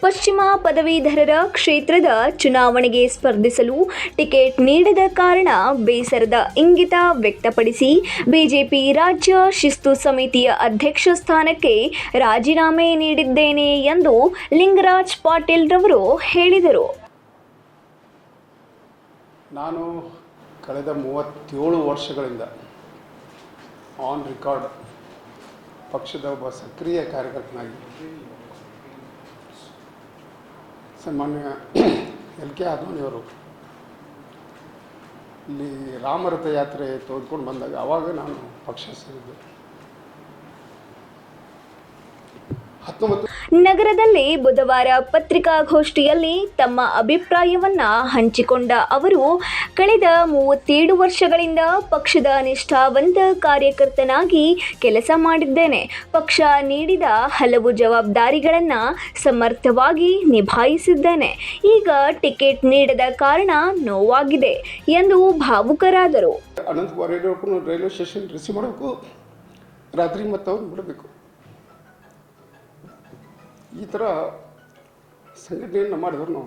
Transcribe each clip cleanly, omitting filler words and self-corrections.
ಪಶ್ಚಿಮ ಪದವೀಧರರ ಕ್ಷೇತ್ರದ ಚುನಾವಣೆಗೆ ಸ್ಪರ್ಧಿಸಲು ಟಿಕೆಟ್ ನೀಡದ ಕಾರಣ ಬೇಸರದ ಇಂಗಿತ ವ್ಯಕ್ತಪಡಿಸಿ ಬಿಜೆಪಿ ರಾಜ್ಯ ಶಿಸ್ತು ಸಮಿತಿಯ ಅಧ್ಯಕ್ಷ ಸ್ಥಾನಕ್ಕೆ ರಾಜೀನಾಮೆ ನೀಡಿದ್ದೇನೆ ಎಂದು ಲಿಂಗರಾಜ್ ಪಾಟೀಲ್ ರವರು ಹೇಳಿದರು. ನಾನು ಕಳೆದ 37 ವರ್ಷಗಳಿಂದ ಆನ್ ರೆಕಾರ್ಡ್ ಪಕ್ಷದ ಒಬ್ಬ ಸಕ್ರಿಯ ಕಾರ್ಯಕರ್ತನಾಗಿ ಸನ್ಮಾನ್ಯ LK ಆದ್ವಾನಿಯವರು ಇಲ್ಲಿ ರಾಮರಥ ಯಾತ್ರೆ ತೆಗೆದುಕೊಂಡು ಬಂದಾಗ ಆವಾಗ ನಾನು ಪಕ್ಷ ಸೇರಿದ್ದೆ. ನಗರದಲ್ಲಿ ಬುಧವಾರ ಪತ್ರಿಕಾಗೋಷ್ಠಿಯಲ್ಲಿ ತಮ್ಮ ಅಭಿಪ್ರಾಯವನ್ನ ಹಂಚಿಕೊಂಡ ಅವರು, ಕಳೆದ 37 ವರ್ಷಗಳಿಂದ ಪಕ್ಷದ ನಿಷ್ಠಾವಂತ ಕಾರ್ಯಕರ್ತನಾಗಿ ಕೆಲಸ ಮಾಡಿದ್ದೇನೆ. ಪಕ್ಷ ನೀಡಿದ ಹಲವು ಜವಾಬ್ದಾರಿಗಳನ್ನು ಸಮರ್ಥವಾಗಿ ನಿಭಾಯಿಸಿದ್ದೇನೆ. ಈಗ ಟಿಕೆಟ್ ನೀಡದ ಕಾರಣ ನೋವಾಗಿದೆ ಎಂದು ಭಾವುಕರಾದರು. ಅನಂತಕುಮಾರ್ ರೈಲ್ವೆ ಸ್ಟೇಷನ್ ರಿಸೀವ್ ಮಾಡಬೇಕು, ರಾತ್ರಿ ಮತ್ತು ಅವ್ರು ಬಿಡಬೇಕು. ಈ ಥರ ಸಂಘಟನೆಯನ್ನು ಮಾಡಿದ್ರು ನಾವು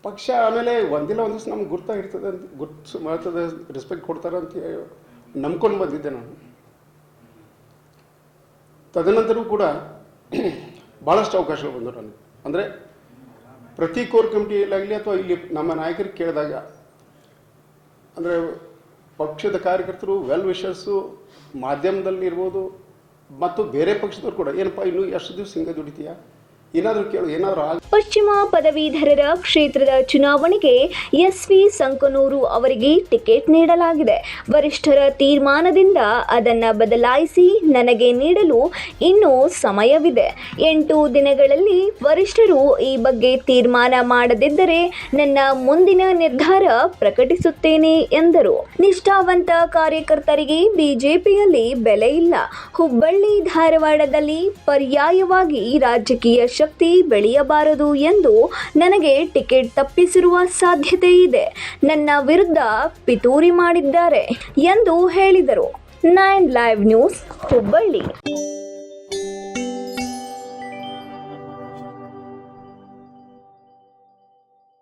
ಪಕ್ಷ ಆಮೇಲೆ ಒಂದಿಲ್ಲ ಒಂದು ದಿವಸ ನಮ್ಗೆ ಗುರ್ತಾಗಿರ್ತದೆ ಅಂತ ಮಾಡ್ತದೆ, ರೆಸ್ಪೆಕ್ಟ್ ಕೊಡ್ತಾರೆ ಅಂತ ನಂಬ್ಕೊಂಡು ಬಂದಿದ್ದೆ ನಾನು. ತದನಂತರವೂ ಕೂಡ ಭಾಳಷ್ಟು ಅವಕಾಶಗಳು ಬಂದರು ನನಗೆ. ಅಂದರೆ ಪ್ರತಿ ಕೋರ್ ಕಮಿಟಿಯಲ್ಲಾಗಲಿ ಅಥವಾ ಇಲ್ಲಿ ನಮ್ಮ ನಾಯಕರಿಗೆ ಕೇಳಿದಾಗ, ಅಂದರೆ ಪಕ್ಷದ ಕಾರ್ಯಕರ್ತರು ವೆಲ್ ವಿಷರ್ಸು ಮಾಧ್ಯಮದಲ್ಲಿ ಇರ್ಬೋದು ಮತ್ತು ಬೇರೆ ಪಕ್ಷದವ್ರು ಕೂಡ ಏನಪ್ಪ ಇನ್ನೂ ಎಷ್ಟು ದಿವಸ ಹಿಂಗೆ ದುಡಿತೀಯಾ, ಏನಾದರೂ ಕೇಳು, ಏನಾದರೂ ಪಶ್ಚಿಮ ಪದವೀಧರರ ಕ್ಷೇತ್ರದ ಚುನಾವಣೆಗೆ SV ಸಂಕನೂರು ಅವರಿಗೆ ಟಿಕೆಟ್ ನೀಡಲಾಗಿದೆ. ವರಿಷ್ಠರ ತೀರ್ಮಾನದಿಂದ ಅದನ್ನು ಬದಲಾಯಿಸಿ ನನಗೆ ನೀಡಲು ಇನ್ನೂ ಸಮಯವಿದೆ. 8 ದಿನಗಳಲ್ಲಿ ವರಿಷ್ಠರು ಈ ಬಗ್ಗೆ ತೀರ್ಮಾನ ಮಾಡದಿದ್ದರೆ ನನ್ನ ಮುಂದಿನ ನಿರ್ಧಾರ ಪ್ರಕಟಿಸುತ್ತೇನೆ ಎಂದರು. ನಿಷ್ಠಾವಂತ ಕಾರ್ಯಕರ್ತರಿಗೆ ಬಿಜೆಪಿಯಲ್ಲಿ ಬೆಲೆ ಇಲ್ಲ. ಹುಬ್ಬಳ್ಳಿ ಧಾರವಾಡದಲ್ಲಿ ಪರ್ಯಾಯವಾಗಿ ರಾಜಕೀಯ ಶಕ್ತಿ ಬೆಳೆಯಬಾರದು ಎಂದು ನನಗೆ ಟಿಕೆಟ್ ತಪ್ಪಿಸಿರುವ ಸಾಧ್ಯತೆ ಇದೆ. ನನ್ನ ವಿರುದ್ಧ ಪಿತೂರಿ ಮಾಡಿದ್ದಾರೆ ಎಂದು ಹೇಳಿದರು. 9 ಲೈವ್ ನ್ಯೂಸ್, ಹುಬ್ಬಳ್ಳಿ.